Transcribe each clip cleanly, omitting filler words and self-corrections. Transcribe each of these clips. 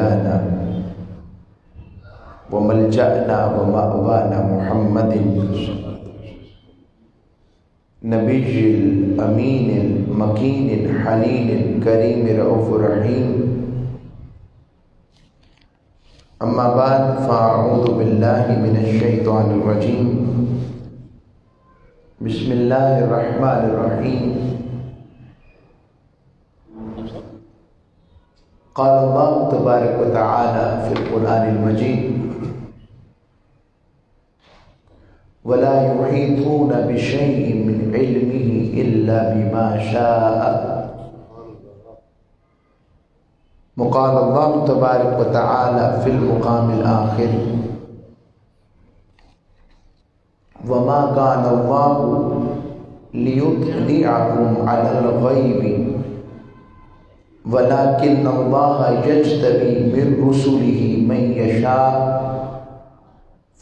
ومولانا وملجأنا ومأوانا محمد نبي الأمين المكين الحنين الكريم رؤوف رحيم. أما بعد فأعوذ بالله من الشيطان الرجيم. بسم الله الرحمن الرحيم. قال الله تبارك وتعالى في القرآن المجيد: ولا يحيطون بشيء من علمه إلا بما شاء. وقال الله تبارك وتعالى في المقام الآخر: وما كان الله ليطلعكم على الغيب ولكن الله يجتبي من رسله من يشاء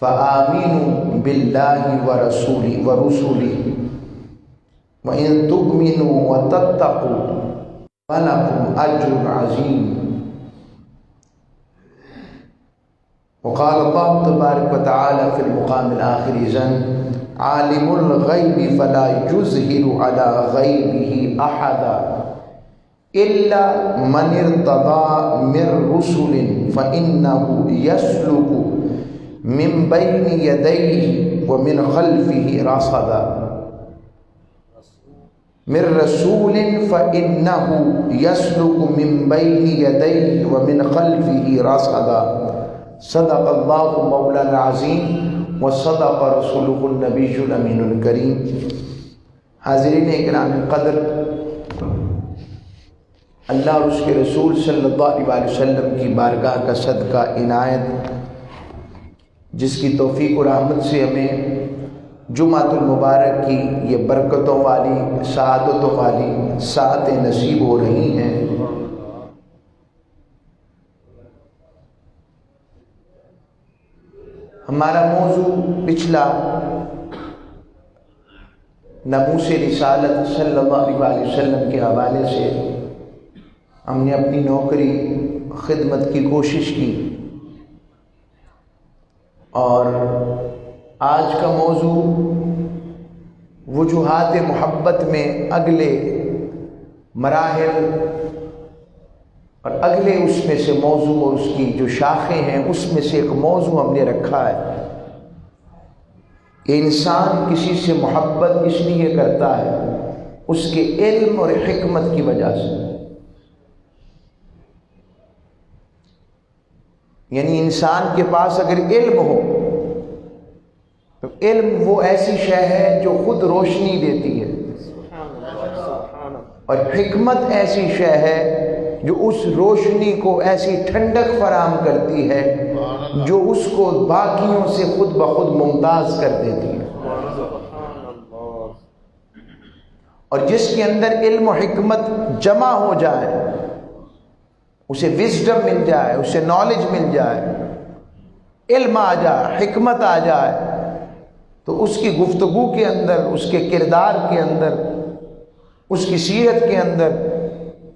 فآمنوا بالله ورسله وإن تؤمنوا وتتقوا فلكم أجر عظيم. وقال الله تبارك وتعالى في المقام الآخر: عالم الغيب فلا يظهر على غيبه أحدا إلا من ارتضى من رسل فإنه يسلك من بين يديه ومن خلفه رصدا من رسول فإنه يسلك من بين يديه ومن خلفه رصدا. صدق اللہ مولانا العظیم وصدق رسولہ النبی الامین الکریم. حاضرین اکرام قدر، اللہ اور اس کے رسول صلی اللہ علیہ وسلم کی بارگاہ کا صدقہ عنایت، جس کی توفیق و رحمت سے ہمیں جمعۃ المبارک کی یہ برکتوں والی، سعادتوں والی ساعتیں نصیب ہو رہی ہیں. ہمارا موضوع پچھلا ناموس رسالت صلی اللہ علیہ وسلم کے حوالے سے ہم نے اپنی نوکری خدمت کی کوشش کی، اور آج کا موضوع وجوہات محبت میں اگلے مراحل اور اگلے اس میں سے موضوع اور اس کی جو شاخیں ہیں اس میں سے ایک موضوع ہم نے رکھا ہے کہ انسان کسی سے محبت اس لیے کرتا ہے اس کے علم اور حکمت کی وجہ سے. یعنی انسان کے پاس اگر علم ہو تو علم وہ ایسی شے ہے جو خود روشنی دیتی ہے، اور حکمت ایسی شے ہے جو اس روشنی کو ایسی ٹھنڈک فراہم کرتی ہے جو اس کو باقیوں سے خود بخود ممتاز کر دیتی ہے. اور جس کے اندر علم و حکمت جمع ہو جائے، اسے وزڈم مل جائے، اسے نالج مل جائے، علم آ جائے، حکمت آ جائے، تو اس کی گفتگو کے اندر، اس کے کردار کے اندر، اس کی سیرت کے اندر،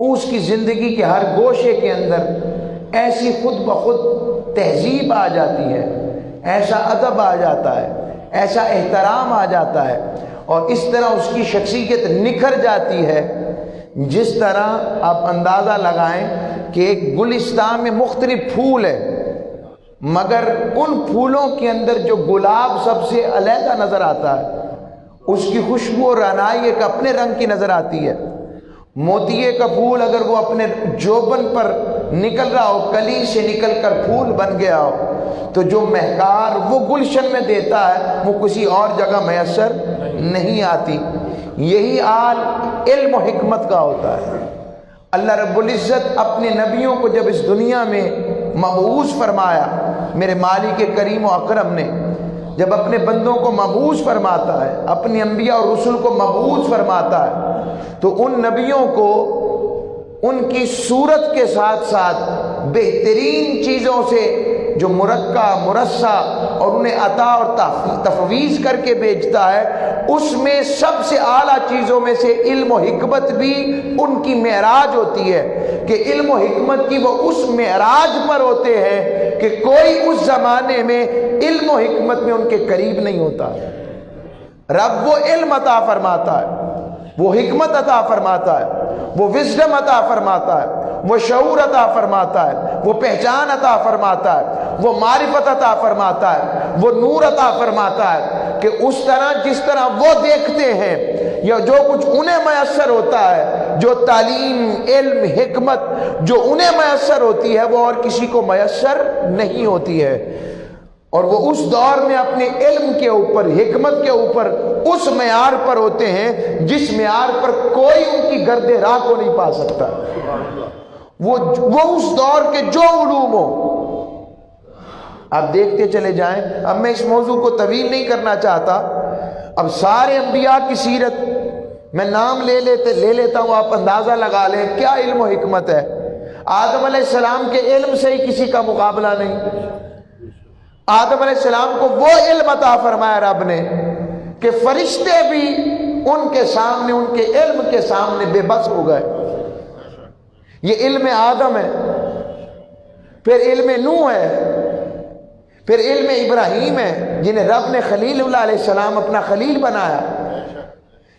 اس کی زندگی کے ہر گوشے کے اندر ایسی خود بخود تہذیب آ جاتی ہے، ایسا ادب آ جاتا ہے، ایسا احترام آ جاتا ہے، اور اس طرح اس کی شخصیت نکھر جاتی ہے. جس طرح آپ اندازہ لگائیں کہ ایک گلستان میں مختلف پھول ہے، مگر ان پھولوں کے اندر جو گلاب سب سے علیحدہ نظر آتا ہے، اس کی خوشبو اور رعنائی ایک اپنے رنگ کی نظر آتی ہے. موتیے کا پھول اگر وہ اپنے جوبن پر نکل رہا ہو، کلی سے نکل کر پھول بن گیا ہو، تو جو مہکار وہ گلشن میں دیتا ہے وہ کسی اور جگہ میسر نہیں آتی. یہی حال علم و حکمت کا ہوتا ہے. اللہ رب العزت اپنے نبیوں کو جب اس دنیا میں مبعوث فرمایا، میرے مالک کریم و اکرم نے جب اپنے بندوں کو مبعوث فرماتا ہے، اپنے انبیاء اور رسول کو مبعوث فرماتا ہے، تو ان نبیوں کو ان کی صورت کے ساتھ ساتھ بہترین چیزوں سے جو مرقع مرصع اور انہیں عطا اور تفویض کر کے بھیجتا ہے، اس میں سب سے اعلیٰ چیزوں میں سے علم و حکمت بھی ان کی معراج ہوتی ہے، کہ علم و حکمت کی وہ اس معراج پر ہوتے ہیں کہ کوئی اس زمانے میں علم و حکمت میں ان کے قریب نہیں ہوتا۔ رب وہ علم عطا فرماتا ہے، وہ حکمت عطا فرماتا ہے، وہ وزڈم عطا فرماتا ہے، وہ شعور عطا فرماتا ہے، وہ پہچان عطا فرماتا ہے، وہ معرفت عطا فرماتا ہے، وہ نور عطا فرماتا ہے، کہ اس طرح جس طرح وہ دیکھتے ہیں یا جو کچھ انہیں میسر ہوتا ہے، جو تعلیم علم حکمت جو انہیں میسر ہوتی ہے وہ اور کسی کو میسر نہیں ہوتی ہے، اور وہ اس دور میں اپنے علم کے اوپر حکمت کے اوپر اس معیار پر ہوتے ہیں جس معیار پر کوئی ان کی گرد راہ کو نہیں پا سکتا۔ وہ اس دور کے جو علوم ہو، آپ دیکھتے چلے جائیں۔ اب میں اس موضوع کو طویل نہیں کرنا چاہتا، اب سارے انبیاء کی سیرت میں نام لے لیتا ہوں، آپ اندازہ لگا لیں کیا علم و حکمت ہے۔ آدم علیہ السلام کے علم سے ہی کسی کا مقابلہ نہیں۔ آدم علیہ السلام کو وہ علم عطا فرمایا رب نے کہ فرشتے بھی ان کے سامنے ان کے علم کے سامنے بے بس ہو گئے۔ یہ علم آدم ہے، پھر علم نوح ہے، پھر علم ابراہیم ہے جنہیں رب نے خلیل اللہ علیہ السلام اپنا خلیل بنایا،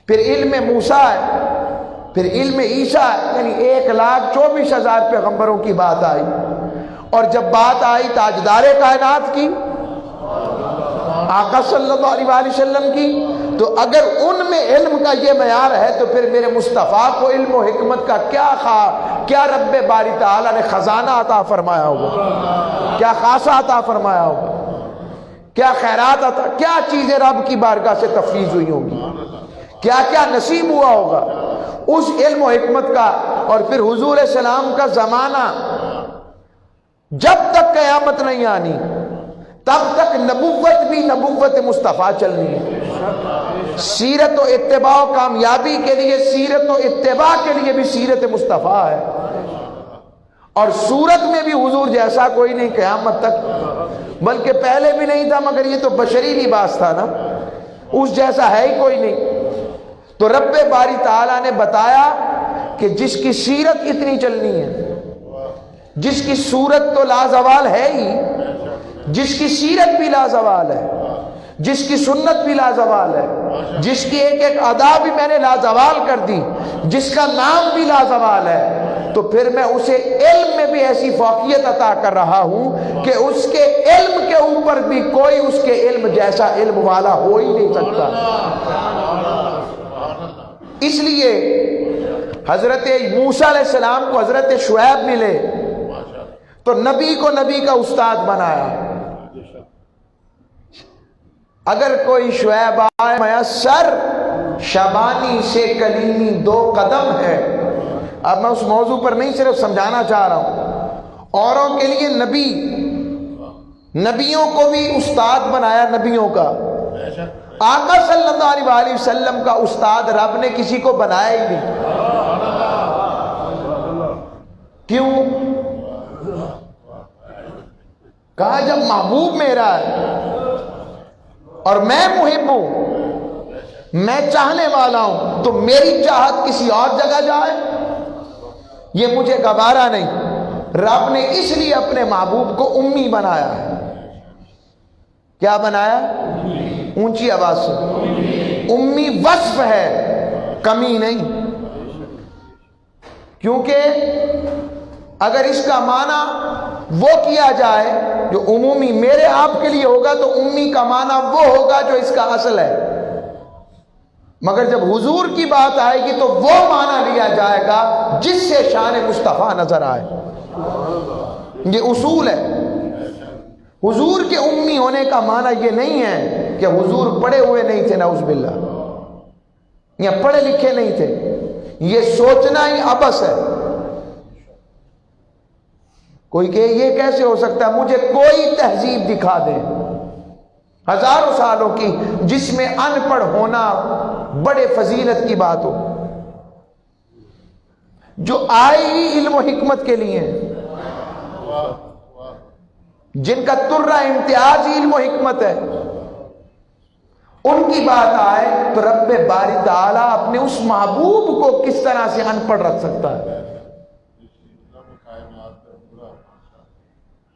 پھر علم موسیٰ ہے، پھر علم عیسیٰ ہے، یعنی 1,24,000 پیغمبروں کی بات آئی۔ اور جب بات آئی تاجدار کائنات کی، آقا صلی اللہ علیہ وآلہ وسلم کی، تو اگر ان میں علم کا یہ معیار ہے تو پھر میرے مصطفیٰ کو علم و حکمت کا کیا رب باری تعالیٰ نے خزانہ عطا فرمایا ہوگا، کیا خاصہ عطا فرمایا ہوگا، کیا خیرات عطا، کیا چیزیں رب کی بارگاہ سے تفویض ہوئی ہوں گی، کیا کیا نصیب ہوا ہوگا اس علم و حکمت کا۔ اور پھر حضور علیہ السلام کا زمانہ جب تک قیامت نہیں آنی تب تک نبوت بھی نبوت مصطفیٰ چلنی ہے۔ سیرت و اتباع و کامیابی کے لیے سیرت و اتباع کے لیے بھی سیرت مصطفیٰ ہے، اور صورت میں بھی حضور جیسا کوئی نہیں قیامت تک، بلکہ پہلے بھی نہیں تھا، مگر یہ تو بشری لباس تھا نا، اس جیسا ہے ہی کوئی نہیں۔ تو رب باری تعالیٰ نے بتایا کہ جس کی سیرت اتنی چلنی ہے، جس کی صورت تو لازوال ہے ہی، جس کی سیرت بھی لازوال ہے، جس کی سنت بھی لازوال ہے، جس کی ایک ایک ادا بھی میں نے لازوال کر دی، جس کا نام بھی لازوال ہے، تو پھر میں اسے علم میں بھی ایسی فوقیت عطا کر رہا ہوں کہ اس کے علم کے اوپر بھی کوئی اس کے علم جیسا علم والا ہو ہی نہیں سکتا۔ اس لیے حضرت موسیٰ علیہ السلام کو حضرت شعیب ملے تو نبی کو نبی کا استاد بنایا۔ اگر کوئی شعیب آئے میسر شبانی سے کلیمی 2 قدم ہے۔ اب میں اس موضوع پر نہیں صرف سمجھانا چاہ رہا ہوں، اوروں کے لیے نبی، نبیوں کو بھی استاد بنایا نبیوں کا۔ آقا صلی اللہ علیہ وآلہ وسلم کا استاد رب نے کسی کو بنایا ہی نہیں۔ کیوں؟ کہا جب محبوب میرا ہے اور میں محب ہوں، میں چاہنے والا ہوں، تو میری چاہت کسی اور جگہ جائے یہ مجھے گوارا نہیں۔ رب نے اس لیے اپنے محبوب کو امی بنایا ہے۔ کیا بنایا؟ اونچی آواز سے، امی وصف ہے، کمی نہیں۔ کیونکہ اگر اس کا معنی وہ کیا جائے جو عمومی میرے آپ کے لیے ہوگا تو امی کا معنی وہ ہوگا جو اس کا اصل ہے، مگر جب حضور کی بات آئے گی تو وہ معنی لیا جائے گا جس سے شان مصطفیٰ نظر آئے۔ یہ اصول ہے۔ حضور کے امی ہونے کا معنی یہ نہیں ہے کہ حضور پڑھے ہوئے نہیں تھے، نعوذ باللہ، یا پڑھے لکھے نہیں تھے، یہ سوچنا ہی عبث ہے۔ کوئی کہ یہ کیسے ہو سکتا ہے؟ مجھے کوئی تہذیب دکھا دے ہزاروں سالوں کی جس میں ان پڑھ ہونا بڑے فضیلت کی بات ہو، جو آئی ہی علم و حکمت کے لیے۔ جن کا ترہ امتیازی علم و حکمت ہے، ان کی بات آئے تو رب باری تعالیٰ اپنے اس محبوب کو کس طرح سے ان پڑھ رکھ سکتا ہے؟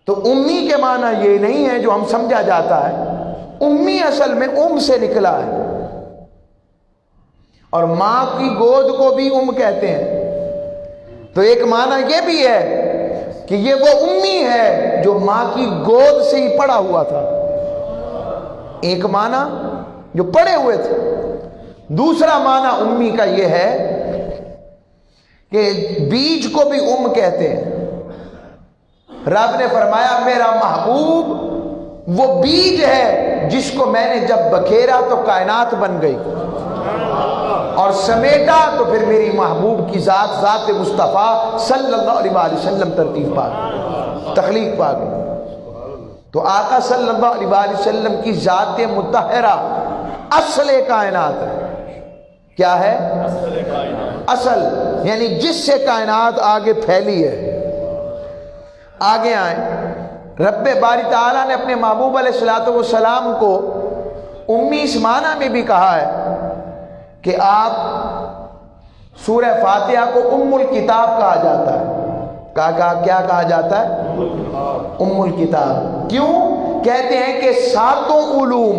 تو امی کے معنی یہ نہیں ہے جو ہم سمجھا جاتا ہے. امی اصل میں سے نکلا ہے، اور ماں کی گود کو بھی کہتے ہیں. تو ایک معنی یہ بھی ہے کہ یہ وہ امی ہے جو ماں کی گود سے ہی پڑا ہوا تھا. ایک معنی جو پڑے ہوئے تھے. دوسرا معنی امی کا یہ ہے کہ بیج کو بھی کہتے ہیں. رب نے فرمایا میرا محبوب وہ بیج ہے جس کو میں نے جب بکھیرا تو کائنات بن گئی، اور سمیٹا تو پھر میری محبوب کی ذات مصطفیٰ صلی اللہ علیہ وسلم ترتیب پا گئی، تخلیق پا گئی. تو آقا صلی اللہ علیہ وسلم کی ذات مطہرہ اصل کائنات ہے. کیا ہے؟ اصل، یعنی جس سے کائنات آگے پھیلی ہے. آگے آئیں. رب باری تعالیٰ نے اپنے محبوب علیہ الصلوۃ والسلام کو امی اس معنی میں بھی کہا ہے کہ آپ سورہ فاتحہ کو ام الکتاب کہا جاتا ہے. کیا کہا جاتا ہے؟ ام الکتاب. کیوں کہتے ہیں کہ 7 علوم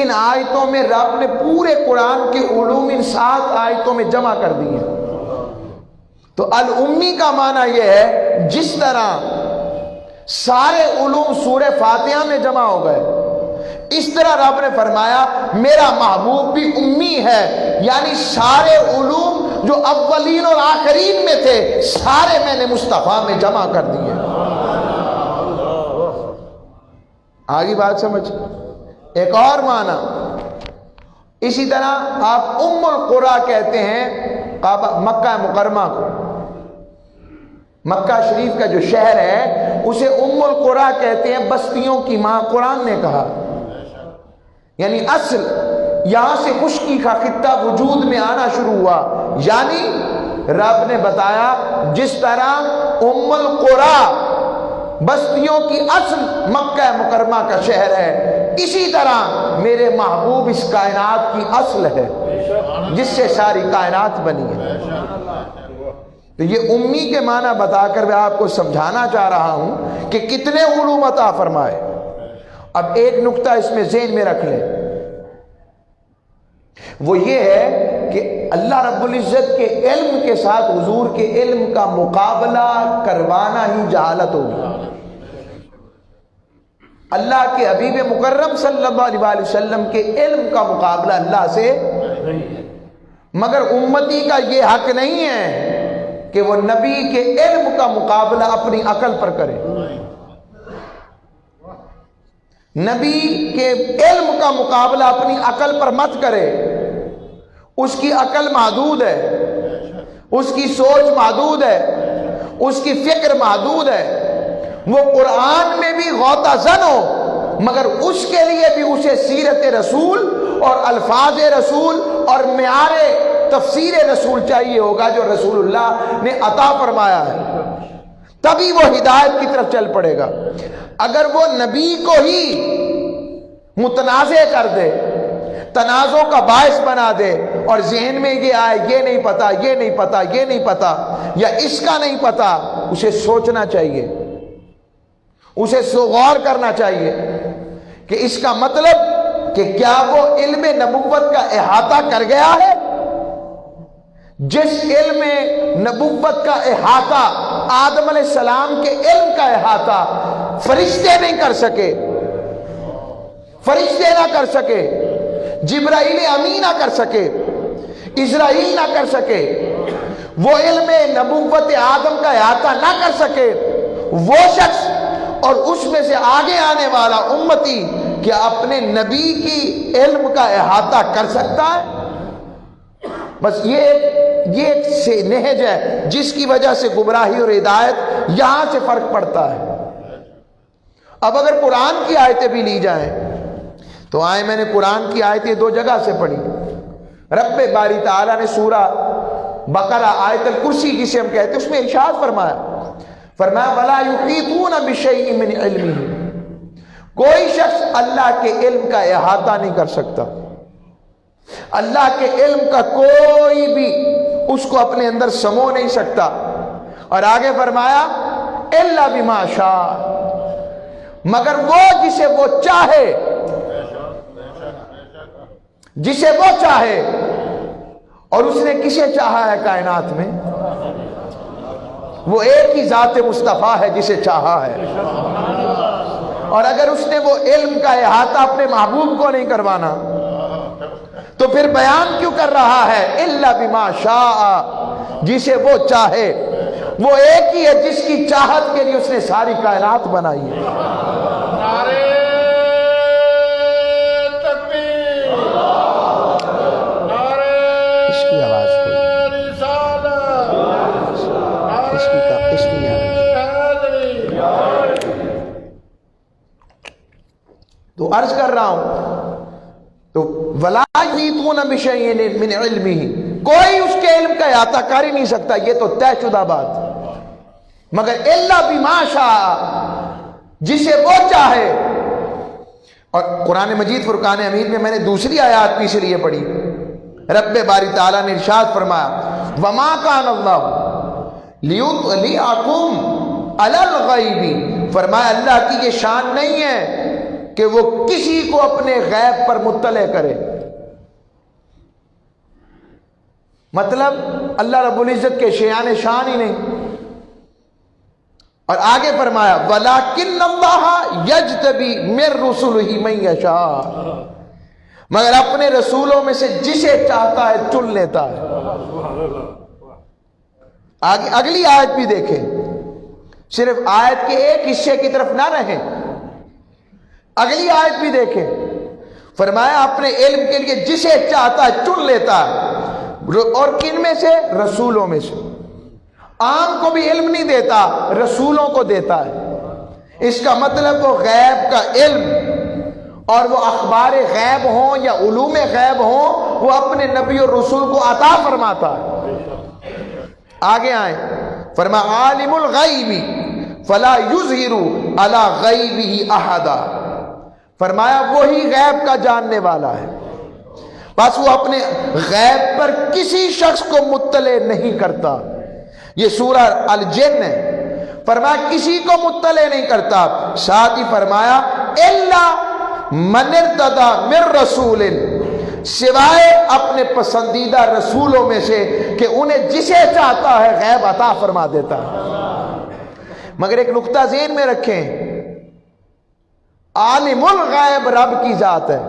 ان آیتوں میں رب نے پورے قرآن کے علوم ان 7 آیتوں میں جمع کر دی ہیں. تو الامی کا معنی یہ ہے جس طرح سارے علوم سورہ فاتحہ میں جمع ہو گئے، اس طرح رب نے فرمایا میرا محبوب بھی امی ہے، یعنی سارے علوم جو اولین اور آخرین میں تھے سارے میں نے مصطفیٰ میں جمع کر دیے. آگے بات سمجھ. ایک اور معنی اسی طرح آپ ام القریٰ کہتے ہیں مکہ مکرمہ کو. مکہ شریف کا جو شہر ہے اسے ام القریٰ کہتے ہیں، بستیوں کی ماں. قرآن نے کہا یعنی اصل یہاں سے خشکی کا خطہ وجود میں آنا شروع ہوا. یعنی رب نے بتایا جس طرح ام القریٰ بستیوں کی اصل مکہ مکرمہ کا شہر ہے، اسی طرح میرے محبوب اس کائنات کی اصل ہے جس سے ساری کائنات بنی ہے. تو یہ امی کے معنی بتا کر میں آپ کو سمجھانا چاہ رہا ہوں کہ کتنے علوم عطا فرمائے. اب ایک نقطہ اس میں ذہن میں رکھ لیں، وہ یہ ہے کہ اللہ رب العزت کے علم کے ساتھ حضور کے علم کا مقابلہ کروانا ہی جہالت ہوگی. اللہ کے حبیب مکرم صلی اللہ علیہ وسلم کے علم کا مقابلہ اللہ سے، مگر امتی کا یہ حق نہیں ہے کہ وہ نبی کے علم کا مقابلہ اپنی عقل پر کرے. نبی کے علم کا مقابلہ اپنی عقل پر مت کرے. اس کی عقل محدود ہے، اس کی سوچ محدود ہے، اس کی فکر محدود ہے. وہ قرآن میں بھی غوطہ زن ہو، مگر اس کے لیے بھی اسے سیرت رسول اور الفاظ رسول اور معیار تفسیر رسول چاہیے ہوگا جو رسول اللہ نے عطا فرمایا ہے، تبھی وہ ہدایت کی طرف چل پڑے گا. اگر وہ نبی کو ہی متنازع کر دے، تنازع کا باعث بنا دے، اور ذہن میں یہ آئے یہ نہیں پتا یہ نہیں پتا یہ نہیں پتا یا اس کا نہیں پتا، اسے سوچنا چاہیے، اسے غور کرنا چاہیے کہ اس کا مطلب کہ کیا وہ علم نبوت کا احاطہ کر گیا ہے؟ جس علم نبوت کا احاطہ آدم علیہ السلام کے علم کا احاطہ فرشتے نہیں کر سکے، فرشتے نہ کر سکے، جبرائیل امین نہ کر سکے، اسرائیل نہ کر سکے، وہ علم نبوت آدم کا احاطہ نہ کر سکے، وہ شخص اور اس میں سے آگے آنے والا امتی کیا اپنے نبی کی علم کا احاطہ کر سکتا ہے؟ بس یہ ایک نہج ہے جس کی وجہ سے گمراہی اور ہدایت یہاں سے فرق پڑتا ہے. اب اگر قرآن کی آیتیں بھی لی جائیں تو میں نے قرآن کی آیتیں 2 جگہ سے پڑھی. رب باری تعالیٰ نے سورہ بقرہ آیت الکرسی جسے ہم کہتے ہیں اس میں ارشاد فرمایا فرمایا وَلَا يُحِيطُونَ بِشَيْءٍ مِّنْ عِلْمِهِ، کوئی شخص اللہ کے علم کا احاطہ نہیں کر سکتا، اللہ کے علم کا کوئی بھی اس کو اپنے اندر سمو نہیں سکتا۔ اور آگے فرمایا الا بما شاء، مگر وہ جسے وہ چاہے، جسے وہ چاہے۔ اور اس نے کسے چاہا ہے کائنات میں؟ وہ ایک ہی ذات مصطفیٰ ہے جسے چاہا ہے۔ اور اگر اس نے وہ علم کا احاطہ اپنے محبوب کو نہیں کروانا تو پھر بیان کیوں کر رہا ہے الا بما شاء، جسے وہ چاہے؟ وہ ایک ہی ہے جس کی چاہت کے لیے اس نے ساری کائنات بنائی ہے۔ نعرہ تکبیر، نعرہ اس کی آواز رسالت، اس کی حیدری۔ تو عرض کر رہا ہوں، تو وَلَا يُحِيطُونَ بِشَيْءٍ مِّنْ عِلْمِهِ، کوئی اس کے علم کا احاطہ کر ہی نہیں سکتا، یہ تو طے شدہ بات۔ مگر الا بما شاء، جسے وہ چاہے۔ اور قرآن مجید فرقان حمید میں میں نے دوسری آیات بھی اس لیے پڑھی، رب باری تعالیٰ نے ارشاد فرمایا وما کان اللہ لیطلعکم علی الغیب، فرمایا اللہ کی یہ شان نہیں ہے کہ وہ کسی کو اپنے غیب پر مطلع کرے۔ مطلب اللہ رب العزت کے شیان شان ہی نہیں۔ اور آگے فرمایا وَلَٰكِنَّ اللَّهَ يَجْتَبِي مِن رُّسُلِهِ مَن يَشَاءُ، مگر اپنے رسولوں میں سے جسے چاہتا ہے چن لیتا ہے۔ اگلی آیت بھی دیکھیں، صرف آیت کے ایک حصے کی طرف نہ رہیں، اگلی آیت بھی دیکھیں، فرمایا اپنے علم کے لیے جسے چاہتا ہے چن لیتا ہے۔ اور کن میں سے؟ رسولوں میں سے۔ عام کو بھی علم نہیں دیتا، رسولوں کو دیتا ہے۔ اس کا مطلب وہ غیب کا علم اور وہ اخبار غیب ہوں یا علوم غیب ہوں، وہ اپنے نبی اور رسول کو عطا فرماتا ہے۔ آگے آئیں، فرمایا عالم الغیب فلا یظہر علی غیبہ احدا، فرمایا وہی غیب کا جاننے والا ہے، بس وہ اپنے غیب پر کسی شخص کو مطلع نہیں کرتا۔ یہ سورہ الجن ہے، فرمایا کسی کو مطلع نہیں کرتا۔ ساتھ ہی فرمایا الا من ارتضی من رسول، سوائے اپنے پسندیدہ رسولوں میں سے کہ انہیں جسے چاہتا ہے غیب عطا فرما دیتا ہے۔ مگر ایک نقطہ ذہن میں رکھیں، عالم الغیب رب کی ذات ہے،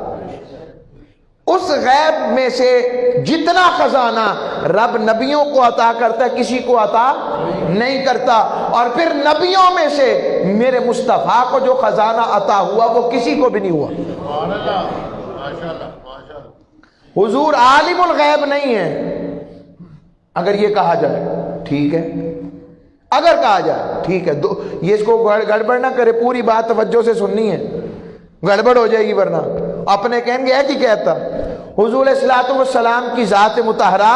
اس غیب میں سے جتنا خزانہ رب نبیوں کو عطا کرتا ہے کسی کو عطا نہیں کرتا، اور پھر نبیوں میں سے میرے مصطفیٰ کو جو خزانہ عطا ہوا وہ کسی کو بھی نہیں ہوا۔ حضور عالم الغیب نہیں ہے، اگر یہ کہا جائے ٹھیک ہے، اگر کہا جائے ٹھیک ہے، یہ اس کو گڑبڑ نہ کرے، پوری بات توجہ سے سننی ہے، گڑبڑ ہو جائے گی ورنہ اپنے کہیں گے ہے کہ کہتا حضور علیہ الصلوۃ والسلام کی ذات مطہرہ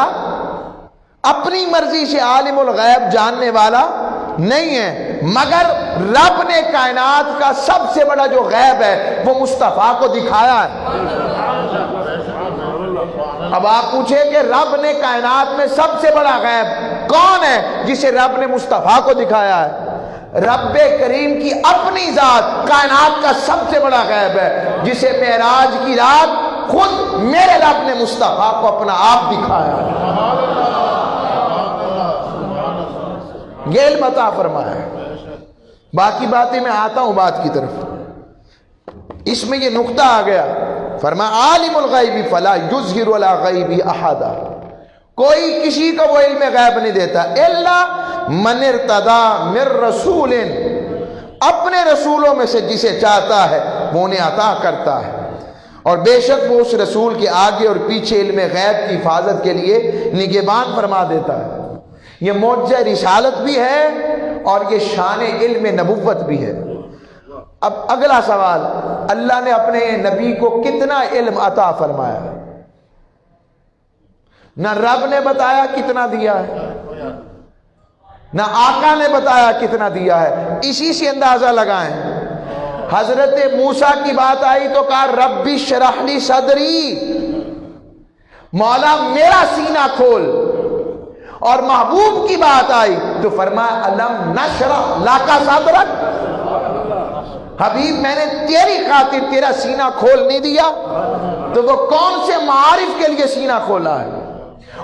اپنی مرضی سے عالم الغیب جاننے والا نہیں ہے، مگر رب نے کائنات کا سب سے بڑا جو غیب ہے وہ مصطفیٰ کو دکھایا ہے۔ اب آپ پوچھیں کہ رب نے کائنات میں سب سے بڑا غیب کون ہے جسے رب نے مصطفیٰ کو دکھایا ہے؟ رب کریم کی اپنی ذات کائنات کا سب سے بڑا غیب ہے، جسے معراج کی رات خود میرے رب نے مصطفیٰ کو اپنا آپ دکھایا ہے، یہ علم عطا فرمایا ہے۔ باقی باتیں میں آتا ہوں بات کی طرف، اس میں یہ نقطہ آ گیا، فرمایا عالم الغیب فلا یظہر علی غیبہ احدا، کوئی کسی کو وہ علم غیب نہیں دیتا، الا من ارتضی من رسول، اپنے رسولوں میں سے جسے چاہتا ہے وہ انہیں عطا کرتا ہے، اور بے شک وہ اس رسول کے آگے اور پیچھے علم غیب کی حفاظت کے لیے نگہبان فرما دیتا ہے۔ یہ معجزہ رسالت بھی ہے اور یہ شان علم نبوت بھی ہے۔ اب اگلا سوال، اللہ نے اپنے نبی کو کتنا علم عطا فرمایا؟ نہ رب نے بتایا کتنا دیا ہے، نہ آقا نے بتایا کتنا دیا ہے. اسی سے اندازہ لگائیں. حضرت موسیٰ کی بات آئی تو کہا ربی اشرح لی صدری، مولا میرا سینہ کھول. اور محبوب کی بات آئی تو فرمایا الم نشرح لک صدرک، حبیب میں نے تیری خاطر تیرا سینہ کھول نہیں دیا. تو وہ کون سے معارف کے لیے سینہ کھولا ہے،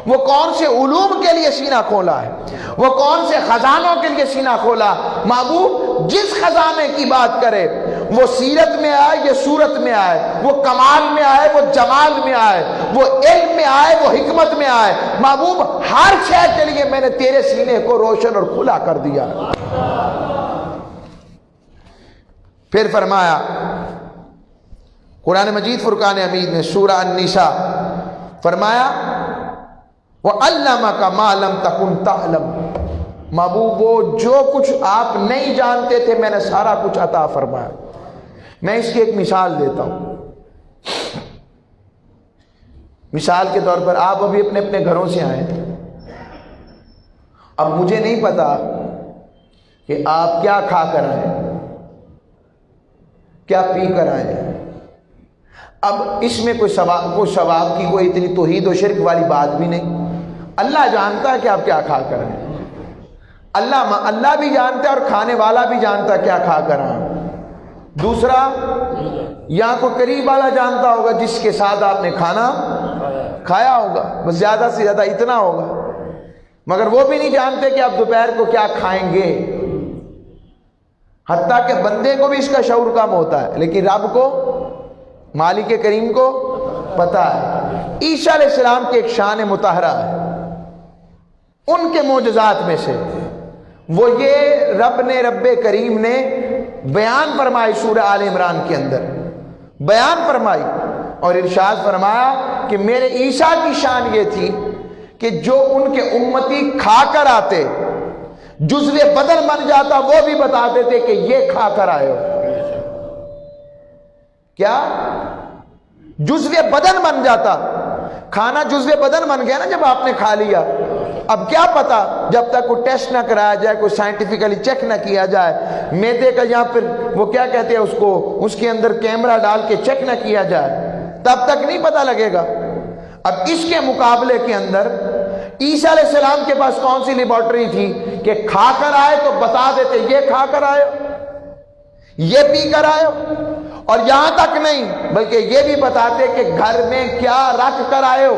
وہ کون سے علوم کے لیے سینہ کھولا ہے، وہ کون سے خزانوں کے لیے سینہ کھولا. محبوب جس خزانے کی بات کرے وہ سیرت میں آئے، یہ صورت میں آئے، وہ کمال میں آئے، وہ جمال میں آئے، وہ علم میں آئے، وہ حکمت میں آئے. محبوب ہر شے کے لیے میں نے تیرے سینے کو روشن اور کھلا کر دیا. پھر فرمایا قرآن مجید فرقان حمید میں سورہ النساء فرمایا وَعَلَّمَكَ مَا لَمْ تَكُنْ تَعْلَمْ. محبوب وہ جو کچھ آپ نہیں جانتے تھے میں نے سارا کچھ عطا فرمایا. میں اس کی ایک مثال دیتا ہوں. مثال کے طور پر آپ ابھی اپنے اپنے گھروں سے آئے. اب مجھے نہیں پتا کہ آپ کیا کھا کر آئے، کیا پی کر آئے. اب اس میں کوئی ثواب کی کوئی اتنی توحید و شرک والی بات بھی نہیں. اللہ جانتا ہے کہ آپ کیا کھا کر آئے. اللہ بھی جانتا ہے اور کھانے والا بھی جانتا ہے کیا کھا کر آئے. دوسرا یہاں کو قریب والا جانتا ہوگا جس کے ساتھ آپ نے کھانا کھایا ہوگا، بس زیادہ سے زیادہ اتنا ہوگا. مگر وہ بھی نہیں جانتے کہ آپ دوپہر کو کیا کھائیں گے. حتیٰ کہ بندے کو بھی اس کا شعور کم ہوتا ہے، لیکن رب کو، مالک کریم کو پتا ہے. عیسیٰ علیہ السلام کی ایک شان مطہرہ ہے. ان کے معجزات میں سے وہ یہ رب کریم نے بیان فرمائی سورہ آل عمران کے اندر بیان فرمائی اور ارشاد فرمایا کہ میرے عیسیٰ کی شان یہ تھی کہ جو ان کے امتی کھا کر آتے جزو بدن بن جاتا وہ بھی بتاتے تھے کہ یہ کھا کر آئے ہو. کیا جزو بدن بن جاتا؟ کھانا جزو بدن بن گیا نا جب آپ نے کھا لیا. اب کیا پتا جب تک کوئی ٹیسٹ نہ کرایا جائے، کوئی سائنٹیفکلی چیک نہ کیا جائے، میدے کا یہاں پھر وہ کیا کہتے ہیں اس کو، اس کے اندر کیمرہ ڈال کے چیک نہ کیا جائے تب تک نہیں پتا لگے گا. اب اس کے مقابلے کے اندر عیسیٰ علیہ السلام کے پاس کون سی لیبارٹری تھی کہ کھا کر آئے تو بتا دیتے یہ کھا کر آئے، یہ پی کر آئے. اور یہاں تک نہیں بلکہ یہ بھی بتاتے کہ گھر میں کیا رکھ کر آئے ہو.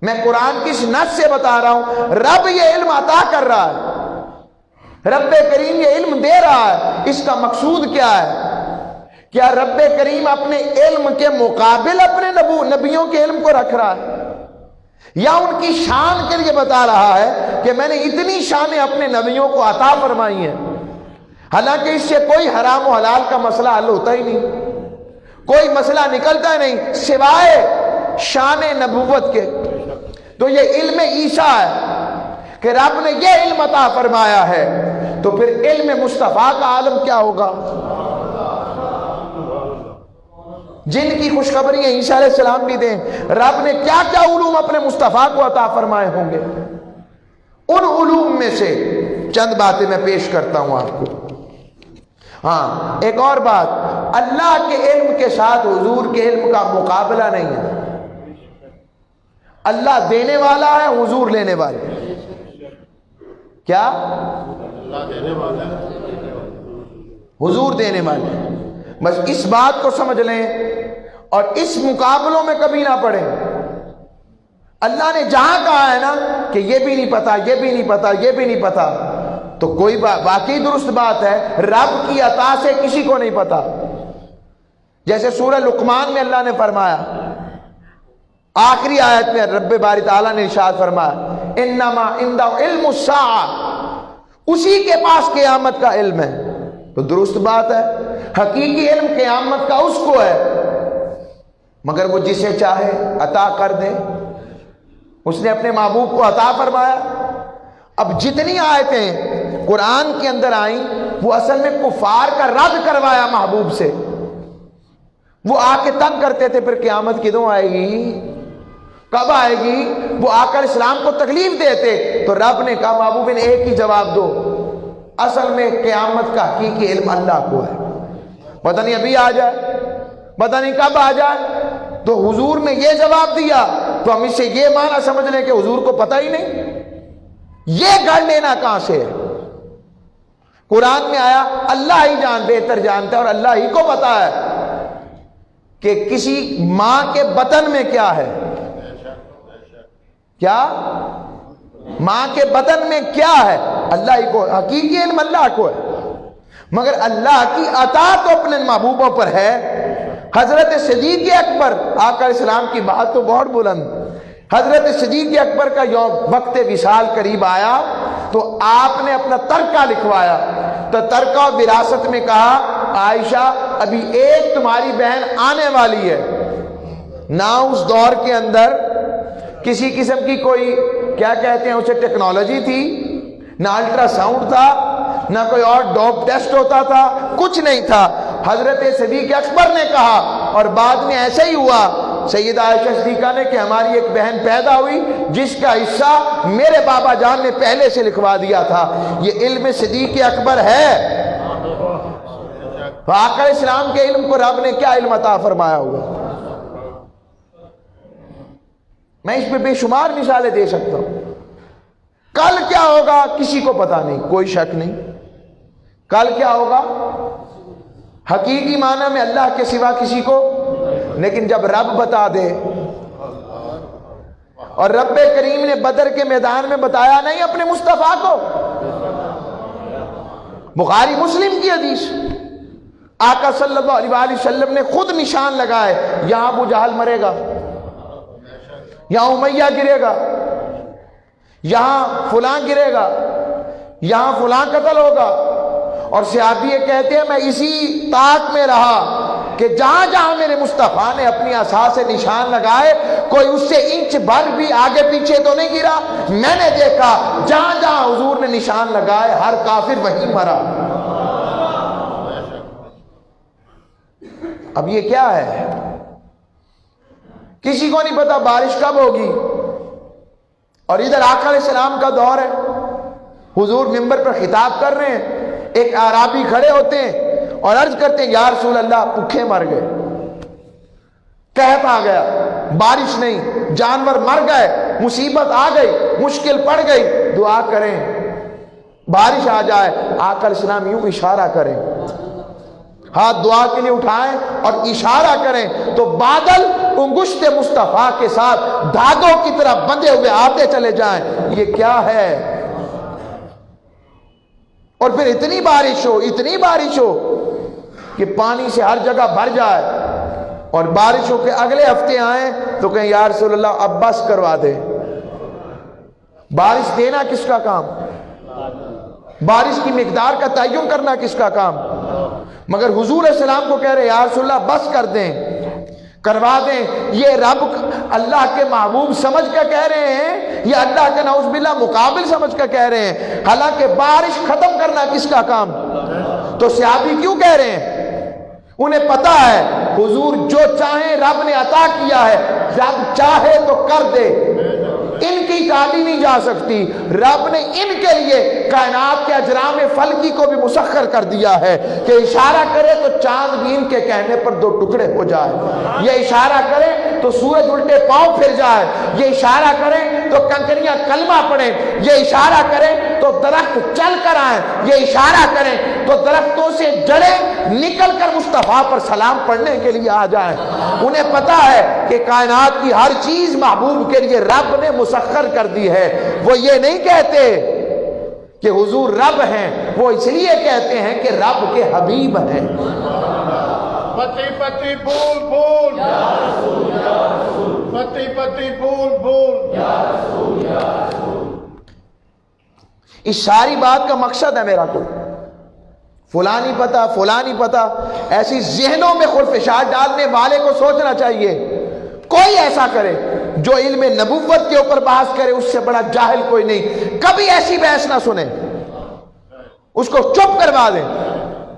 میں قرآن کی اس نص سے بتا رہا ہوں رب یہ علم عطا کر رہا ہے، رب کریم یہ علم دے رہا ہے. اس کا مقصود کیا ہے؟ کیا رب کریم اپنے علم کے مقابل اپنے نبیوں کے علم کو رکھ رہا ہے، یا ان کی شان کے لیے بتا رہا ہے کہ میں نے اتنی شانیں اپنے نبیوں کو عطا فرمائی ہیں؟ حالانکہ اس سے کوئی حرام و حلال کا مسئلہ حل ہوتا ہی نہیں، کوئی مسئلہ نکلتا ہی نہیں سوائے شان نبوت کے. تو یہ علم عیسیٰ ہے کہ رب نے یہ علم عطا فرمایا ہے، تو پھر علم مصطفیٰ کا عالم کیا ہوگا؟ جن کی خوشخبری عیسیٰ علیہ السلام بھی دیں، رب نے کیا کیا علوم اپنے مصطفیٰ کو عطا فرمائے ہوں گے. ان علوم میں سے چند باتیں میں پیش کرتا ہوں آپ کو. ہاں ایک اور بات، اللہ کے علم کے ساتھ حضور کے علم کا مقابلہ نہیں ہے. اللہ دینے والا ہے، حضور لینے والے. کیا؟ حضور دینے والے. بس اس بات کو سمجھ لیں اور اس مقابلوں میں کبھی نہ پڑیں. اللہ نے جہاں کہا ہے نا کہ یہ بھی نہیں پتا، یہ بھی نہیں پتا، یہ بھی نہیں پتا، تو کوئی واقعی درست بات ہے. رب کی عطا سے کسی کو نہیں پتا. جیسے سورہ لقمان میں اللہ نے فرمایا، آخری آیت میں رب باری تعالیٰ نے ارشاد فرمایا انما عندہ علم الساعہ، اسی کے پاس قیامت کا علم ہے. تو درست بات ہے، حقیقی علم قیامت کا اس کو ہے، مگر وہ جسے چاہے عطا کر دے. اس نے اپنے محبوب کو عطا فرمایا. اب جتنی آیتیں قرآن کے اندر آئیں وہ اصل میں کفار کا رد کروایا محبوب سے. وہ آ کے تنگ کرتے تھے پھر قیامت کدوں آئے گی، کب آئے گی؟ وہ آ کر اسلام کو تکلیف دیتے تو رب نے کہا محبوب نے ایک ہی جواب دو، اصل میں قیامت کا حقیقی علم اللہ کو ہے، پتہ نہیں ابھی آ جائے، پتہ نہیں کب آ جائے۔ تو حضور نے یہ جواب دیا تو ہم اس سے یہ معنی سمجھ لیں کہ حضور کو پتہ ہی نہیں، یہ گڑھ لینا کہاں سے ہے؟ قرآن میں آیا اللہ ہی بہتر جانتا ہے اور اللہ ہی کو پتا ہے کہ کسی ماں کے بطن میں کیا ہے، کیا ماں کے بطن میں کیا ہے، اللہ ہی کو، حقیقی علم اللہ کو ہے، مگر اللہ کی عطا تو اپنے محبوبوں پر ہے۔ حضرت صدیق اکبر، آقا اسلام کی بات تو بہت بلند، حضرت صدیق اکبر کا وقت وصال قریب آیا تو آپ نے اپنا ترکہ لکھوایا، تو ترکہ اور وراثت میں کہا عائشہ ابھی ایک تمہاری بہن آنے والی ہے، نہ اس دور کے اندر کسی قسم کی کوئی کیا کہتے ہیں اسے ٹیکنالوجی تھی، نہ الٹرا ساؤنڈ تھا، نہ کوئی اور ڈوپ ٹیسٹ ہوتا تھا، کچھ نہیں تھا۔ حضرت صدیق اکبر نے کہا اور بعد میں ایسا ہی ہوا، سیدہ عائشہ صدیقہ نے کہ ہماری ایک بہن پیدا ہوئی جس کا حصہ میرے بابا جان نے پہلے سے لکھوا دیا تھا۔ یہ علم صدیق اکبر ہے۔ آقا اسلام کے علم کو رب نے کیا علم عطا فرمایا ہوگا؟ میں اس پہ بے شمار مثالیں دے سکتا ہوں۔ کل کیا ہوگا کسی کو پتا نہیں، کوئی شک نہیں، کل کیا ہوگا حقیقی معنی میں اللہ کے سوا کسی کو، لیکن جب رب بتا دے، اور رب کریم نے بدر کے میدان میں بتایا نہیں اپنے مصطفیٰ کو، بخاری مسلم کی حدیث، آقا صلی اللہ علیہ وآلہ وسلم نے خود نشان لگائے، یہاں ابو جہل مرے گا، یہاں امیہ گرے گا، یہاں فلاں گرے گا، یہاں فلاں قتل ہوگا، اور صحابی یہ کہتے ہیں میں اسی طاق میں رہا کہ جہاں جہاں میرے مصطفیٰ نے اپنی عصا سے نشان لگائے کوئی اس سے انچ بھر بھی آگے پیچھے تو نہیں گرا، میں نے دیکھا جہاں جہاں حضور نے نشان لگائے ہر کافر وہیں مرا۔ اب یہ کیا ہے؟ کسی کو نہیں پتا بارش کب ہوگی، اور ادھر آقا علیہ السلام کا دور ہے، حضور منبر پر خطاب کر رہے ہیں، ایک اعرابی کھڑے ہوتے ہیں اور عرض کرتے ہیں یا رسول اللہ بھوکے مر گئے، قحط آ گیا، بارش نہیں، جانور مر گئے، مصیبت آ گئی، مشکل پڑ گئی، دعا کریں بارش آ جائے۔ آقا علیہ السلام یوں اشارہ کریں، ہاتھ دعا کے لیے اٹھائیں اور اشارہ کریں تو بادل انگشت مصطفیٰ کے ساتھ دھاگوں کی طرح بندھے ہوئے آتے چلے جائیں۔ یہ کیا ہے؟ اور پھر اتنی بارش ہو کہ پانی سے ہر جگہ بھر جائے، اور بارشوں کے اگلے ہفتے آئیں تو کہیں یا رسول اللہ اب بس کروا دے۔ بارش دینا کس کا کام؟ بارش کی مقدار کا تعین کرنا کس کا کام؟ مگر حضور علیہ السلام کو کہہ رہے یا رسول اللہ بس کر دیں، کروا دیں۔ یہ رب اللہ کے محبوب سمجھ کر کہہ رہے ہیں یا اللہ کے نعوذ باللہ مقابل سمجھ کر کہہ رہے ہیں؟ حالانکہ بارش ختم کرنا کس کا کام؟ تو صحابی کیوں کہہ رہے ہیں؟ انہیں پتا ہے حضور جو چاہیں رب نے عطا کیا ہے، رب چاہے تو کر دے، ان کی ٹالی نہیں جا سکتی۔ رب نے ان کے لیے کائنات کے اجرام فلکی کو بھی مسخر کر دیا ہے کہ اشارہ کرے تو چاند بھی ان کے کہنے پر دو ٹکڑے ہو جائے، یہ اشارہ کرے تو سورج الٹے پاؤں پھر جائے، یہ اشارہ کرے تو کنکریاں کلمہ پڑھیں، یہ اشارہ کرے تو درخت چل کر آئیں، یہ اشارہ کریں تو درختوں سے جڑیں نکل کر مصطفیٰ پر سلام پڑھنے کے لیے آ جائیں۔ انہیں پتا ہے کہ کائنات کی ہر چیز محبوب کے لیے رب نے مسخر کر دی ہے۔ وہ یہ نہیں کہتے کہ حضور رب ہیں، وہ اس لیے کہتے ہیں کہ رب کے حبیب ہیں۔ پتی پتی پھول پھول یا رسول یا رسول، پتی پتی پھول پھول یا رسول یا رسول۔ اس ساری بات کا مقصد ہے میرا کوئی فلاں نہیں پتا، ایسی ذہنوں میں خلفشات ڈالنے والے کو سوچنا چاہیے کوئی ایسا کرے جو علم نبوت کے اوپر بحث کرے اس سے بڑا جاہل کوئی نہیں۔ کبھی ایسی بحث نہ سنیں، اس کو چپ کروا دیں،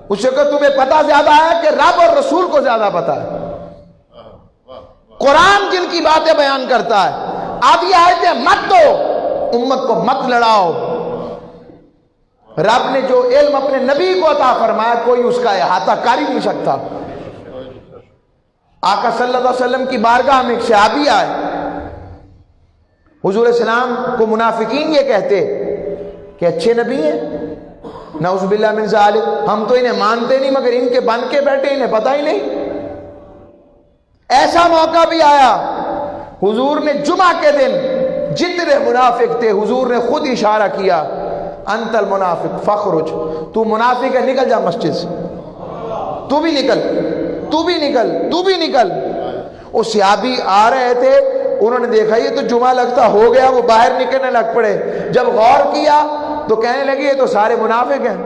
اس سے کہ تمہیں پتہ زیادہ ہے کہ رب اور رسول کو زیادہ پتہ ہے۔ قرآن جن کی باتیں بیان کرتا ہے. آدھی آیتیں مت دو، امت کو مت لڑاؤ. رب نے جو علم اپنے نبی کو عطا فرمایا کوئی اس کا احاطہ کر ہی نہیں سکتا. آقا صلی اللہ علیہ وسلم کی بارگاہ میں ایک صحابی آئے. حضور السلام کو منافقین یہ کہتے کہ اچھے نبی ہیں، نعوذ باللہ من ذالک، ہم تو انہیں مانتے نہیں مگر ان کے بن کے بیٹھے انہیں پتہ ہی نہیں. ایسا موقع بھی آیا، حضور نے جمعہ کے دن جتنے منافق تھے حضور نے خود اشارہ کیا، انت المنافق فخرج، تو منافق ہے نکل جا مسجد سے، تو بھی نکل، تو بھی نکل، تو بھی نکل. وہ صحابی آ رہے تھے، انہوں نے دیکھا یہ تو جمعہ لگتا ہو گیا، وہ باہر نکلنے لگ پڑے. جب غور کیا تو کہنے لگے یہ تو سارے منافق ہیں.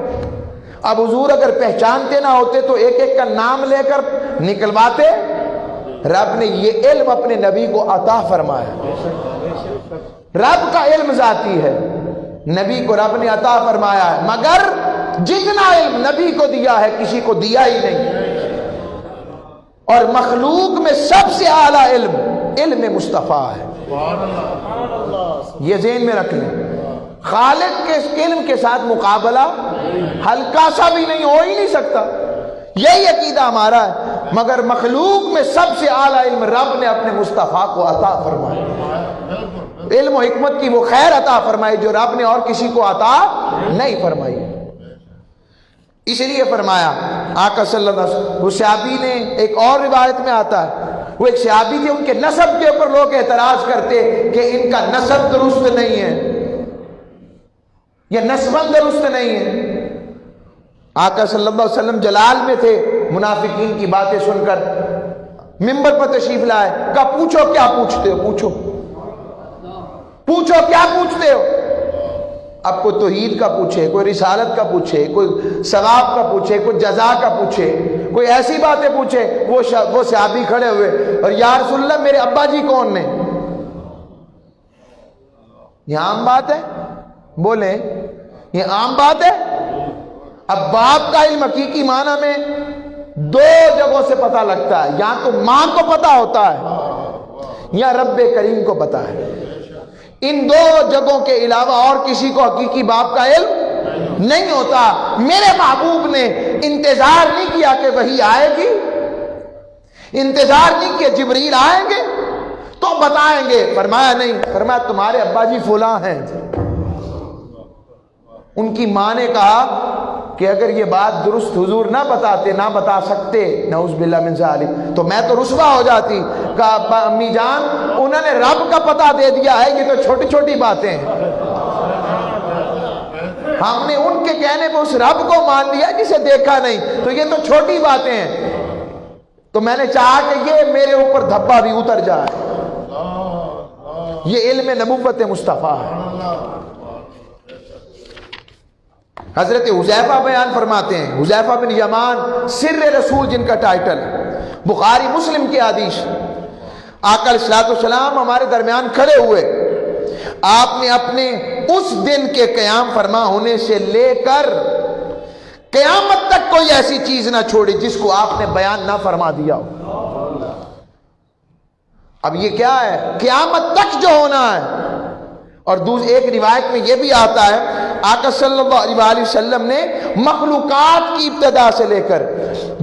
اب حضور اگر پہچانتے نہ ہوتے تو ایک ایک کا نام لے کر نکلواتے. رب نے یہ علم اپنے نبی کو عطا فرمایا. رب کا علم ذاتی ہے، نبی کو رب نے عطا فرمایا ہے، مگر جتنا علم نبی کو دیا ہے کسی کو دیا ہی نہیں. اور مخلوق میں سب سے اعلیٰ علم علم مصطفیٰ ہے. یہ ذہن میں رکھ لیں. خالق کے علم کے ساتھ مقابلہ ہلکا سا بھی نہیں، ہو ہی نہیں سکتا. یہی عقیدہ ہمارا ہے. مگر مخلوق میں سب سے اعلیٰ علم رب نے اپنے مصطفیٰ کو عطا فرمایا. علم و حکمت کی وہ خیر عطا فرمائی جو رب نے اور کسی کو عطا نہیں فرمائی. اس لیے فرمایا آقا صلی اللہ علیہ وسلم. وہ صحابی نے ایک اور روایت میں آتا ہے، وہ ایک صحابی تھے، ان کے نسب کے اوپر لوگ اعتراض کرتے کہ ان کا نسب درست نہیں ہے، یہ نسباً درست نہیں ہے. آقا صلی اللہ علیہ وسلم جلال میں تھے، منافقین کی باتیں سن کر منبر پر تشریف لائے. کہا پوچھو کیا پوچھتے ہو، پوچھو پوچھو کیا پوچھتے ہو. اب کوئی توحید کا پوچھے، کوئی رسالت کا پوچھے، کوئی ثواب کا پوچھے، کوئی جزا کا پوچھے، کوئی ایسی باتیں پوچھے. وہ صحابی کھڑے ہوئے اور یا رسول اللہ میرے ابا جی کون نے؟ یہ عام بات ہے، بولیں یہ عام بات ہے. اب باپ کا علم حقیقی معنی میں دو جگہوں سے پتہ لگتا ہے، یا تو ماں کو پتہ ہوتا ہے یا رب کریم کو پتہ ہے. ان دو جگہوں کے علاوہ اور کسی کو حقیقی باپ کا علم نہیں ہوتا. میرے محبوب نے انتظار نہیں کیا کہ وحی آئے گی، انتظار نہیں کیا جبریل آئیں گے تو بتائیں گے. فرمایا نہیں، فرمایا تمہارے ابا جی فلاں ہیں. ان کی ماں نے کہا کہ اگر یہ بات درست حضور نہ بتاتے، نہ بتا سکتے، نعوذ باللہ من ذالک، تو میں تو رسوا ہو جاتی. کہا امی جان انہوں نے رب کا پتہ دے دیا ہے، یہ تو چھوٹی چھوٹی باتیں ہیں. ہم نے ان کے کہنے پہ اس رب کو مان لیا جسے دیکھا نہیں، تو یہ تو چھوٹی باتیں ہیں. تو میں نے چاہا کہ یہ میرے اوپر دھبا بھی اتر جائے. یہ علم نبوت مصطفیٰ ہے. حضرت حذیفہ بیان فرماتے ہیں، حذیفہ بن یمان سر رسول جن کا ٹائٹل، بخاری مسلم کی حدیث. آقا علیہ الصلوۃ والسلام ہمارے درمیان کھڑے ہوئے. آپ نے اپنے اس دن کے قیام فرما ہونے سے لے کر قیامت تک کوئی ایسی چیز نہ چھوڑی جس کو آپ نے بیان نہ فرما دیا ہو. اب یہ کیا ہے؟ قیامت تک جو ہونا ہے. اور ایک روایت میں یہ بھی آتا ہے آقا صلی اللہ علیہ وسلم نے مخلوقات کی ابتدا سے لے کر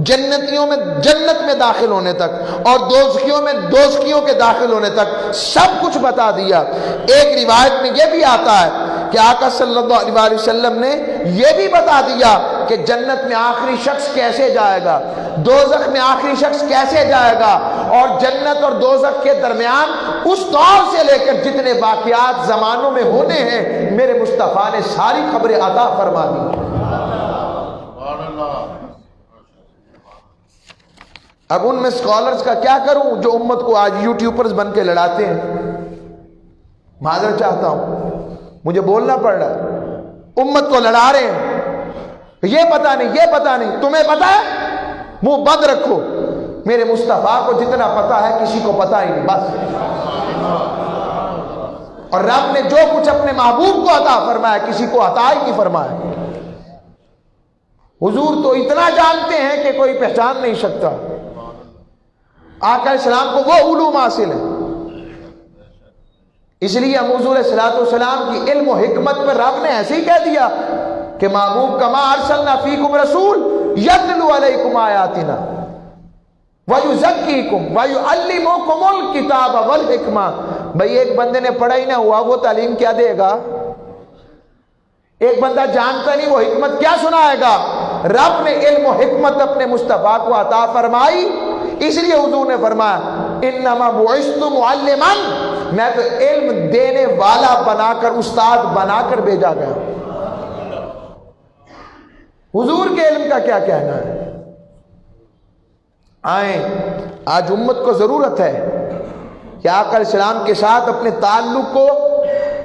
جنتیوں میں جنت میں داخل ہونے تک اور دوزخیوں میں دوزخیوں کے داخل ہونے تک سب کچھ بتا دیا. ایک روایت میں یہ بھی آتا ہے کہ آقا صلی اللہ علیہ وسلم نے یہ بھی بتا دیا کہ جنت میں آخری شخص کیسے جائے گا، دوزخ میں آخری شخص کیسے جائے گا، اور جنت اور دوزخ کے درمیان اس دور سے لے کر جتنے واقعات زمانوں میں ہونے ہیں میرے مصطفیٰ نے ساری خبریں عطا فرما دی. اب ان میں اسکالرز کا کیا کروں جو امت کو آج یوٹیوبرز بن کے لڑاتے ہیں. معذرت چاہتا ہوں، مجھے بولنا پڑ رہا ہے. امت کو لڑا رہے ہیں، یہ پتہ نہیں، یہ پتہ نہیں. تمہیں پتہ ہے؟ منہ بند رکھو. میرے مصطفیٰ کو جتنا پتہ ہے کسی کو پتہ ہی نہیں، بس. اور رب نے جو کچھ اپنے محبوب کو عطا فرمایا کسی کو عطا ہی نہیں فرمایا. حضور تو اتنا جانتے ہیں کہ کوئی پہچان نہیں سکتا. آقا علیہ السلام کو وہ علوم حاصل ہے. اس لیے حضور علیہ السلام کی علم و حکمت پر رب نے ایسے ہی کہہ دیا کہ محبوب کما ارسلنا فیکم رسول یتلو علیکم آیاتنا وَيُزَكِّيكُمْ وَيُعَلِّمُكُمُ الْكِتَابَ وَالْحِکْمَةَ. بھئی ایک بندے نے پڑھا ہی نہ ہوا وہ تعلیم کیا دے گا؟ ایک بندہ جانتا نہیں وہ حکمت کیا سنائے گا؟ رب نے علم و حکمت اپنے مصطفیٰ کو عطا فرمائی. اس لیے حضور نے فرمایا انما بعثت معلما، میں تو علم دینے والا بنا کر، استاد بنا کر بھیجا گیا. حضور کے علم کا کیا کہنا ہے؟ آئیں، آج امت کو ضرورت ہے کہ آقا علیہ السلام کے ساتھ اپنے تعلق کو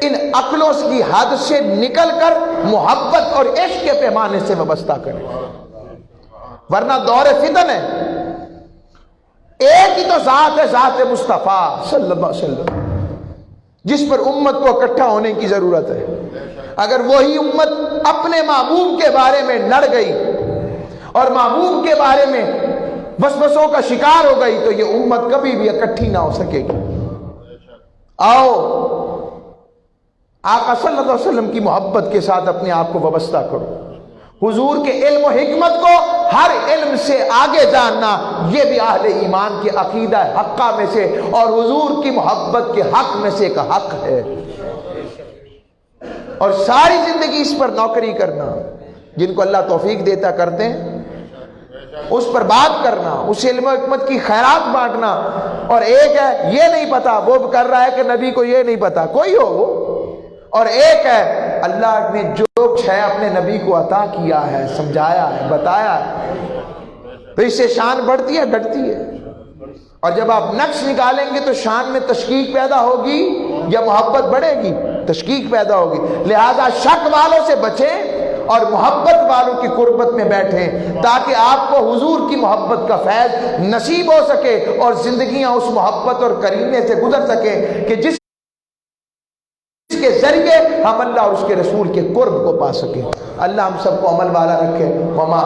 ان عقلوں کی حد سے نکل کر محبت اور عشق کے پیمانے سے وابستہ کریں، ورنہ دور فتن ہے. ایک ہی تو ذات ہے، ذات مصطفیٰ صلی اللہ علیہ وسلم، جس پر امت کو اکٹھا ہونے کی ضرورت ہے. اگر وہی امت اپنے محبوب کے بارے میں لڑ گئی اور محبوب کے بارے میں وسوسوں کا شکار ہو گئی تو یہ امت کبھی بھی اکٹھی نہ ہو سکے گی. آؤ آقا صلی اللہ علیہ وسلم کی محبت کے ساتھ اپنے آپ کو وابستہ کرو. حضور کے علم و حکمت کو ہر علم سے آگے جاننا، یہ بھی اہل ایمان کے عقیدہ حقہ میں سے اور حضور کی محبت کے حق میں سے ایک حق ہے. اور ساری زندگی اس پر نوکری کرنا، جن کو اللہ توفیق دیتا کرتے ہیں، اس پر بات کرنا، اس علم و حکمت کی خیرات بانٹنا. اور ایک ہے یہ نہیں پتا، وہ کر رہا ہے کہ نبی کو یہ نہیں پتا، کوئی ہو وہ. اور ایک ہے اللہ نے جو ہے اپنے نبی کو عطا کیا ہے، سمجھایا ہے، بتایا ہے، تو اس سے شان بڑھتی ہے گھٹتی ہے. اور جب آپ نقص نکالیں گے تو شان میں تشکیک پیدا ہوگی یا محبت بڑھے گی؟ تشکیک پیدا ہوگی. لہذا شک والوں سے بچیں اور محبت والوں کی قربت میں بیٹھیں تاکہ آپ کو حضور کی محبت کا فیض نصیب ہو سکے اور زندگیاں اس محبت اور کرینے سے گزر سکیں کہ جس کے ذریعے ہم اللہ اور اس کے رسول کے قرب کو پا سکیں. اللہ ہم سب کو عمل والا رکھے. وما